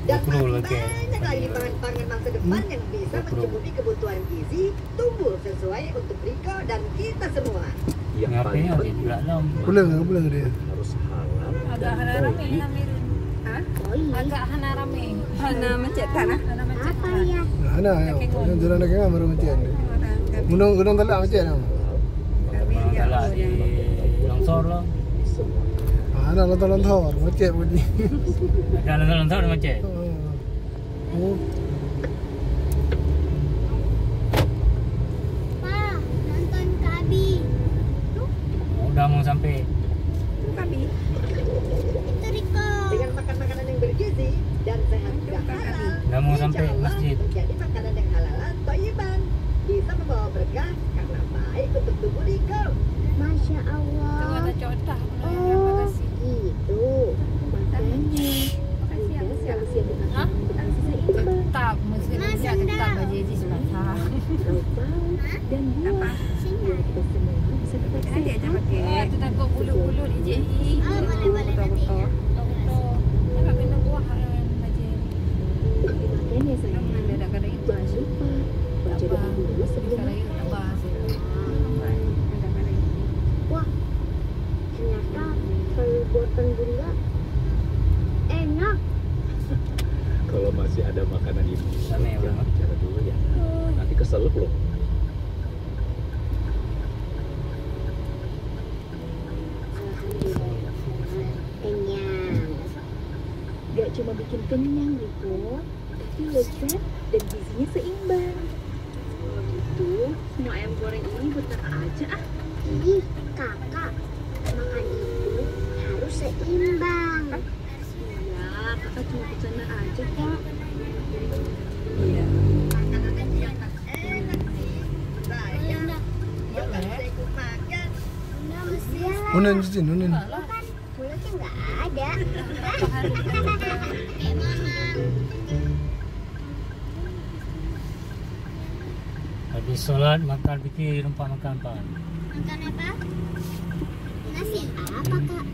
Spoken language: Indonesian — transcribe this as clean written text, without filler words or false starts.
Dan masih banyak lagi pangan-pangan masa depan yang bisa mencukupi kebutuhan gizi tubuh sesuai untuk Riko dan kita semua. Yang paling penting Pulang dia. harus halal Agak hana rame hamirin. Hah? Agak hana rame. Hana mencet tanah. Hana macet. Apa ya? Ana ya. Jalan nak kan baru macam ni. Gunung talak macam ni. Kalau di longsor lah. Ana lontar macam bunyi. Ada longsor macam. Oh. Pa, nonton Kabi. Udah mau sampai. Kabi. Itu Riko. Dengan makan makanan yang bergizi dan sehat juga halal, Udah mau sampai insya Allah masjid. menjadi makanan yang halalan thayyiban bisa membawa berkah karena baik untuk tubuh Riko. Masya itu Allah. ada cotah. Oh, Makasih. gitu. Makanya Riko selalu siap dengan Hah? berasi seimbang. Tetap mesti kerja tetap aja sebentar. Dan buah. Biar kita semua bisa tetap Nanti aja sehat. pakai. Itu takut bulu-bulu di JI. Ah, boleh nanti ya. Betul. Enggak kena buah yang aja. Makanya sayang, Kadang-kadang itu jangan lupa baca doa dulu sebelum Sekarang itu tambah. Wah, ternyata sayur buatan bunda enak. kalau masih ada makanan ini Sana ya, jangan Bang. bicara dulu ya. Nanti keselip loh. Alhamdulillah, kenyang. Gak cuma bikin kenyang, Riko, tapi lezat dan gizinya seimbang. Oh gitu. Semua ayam goreng ini buat kakak aja ah. Ih, kakak, makan itu harus seimbang. Iya, kakak cuma bercanda aja kok. Makanan yang enak sih. Saya bukan saya ikut makan. Unen cincin, unen. Bukan, mulutnya nggak ada. Habis sholat makan fikir tempat makan apa? Makan apa? Nasi. Apa, Kak?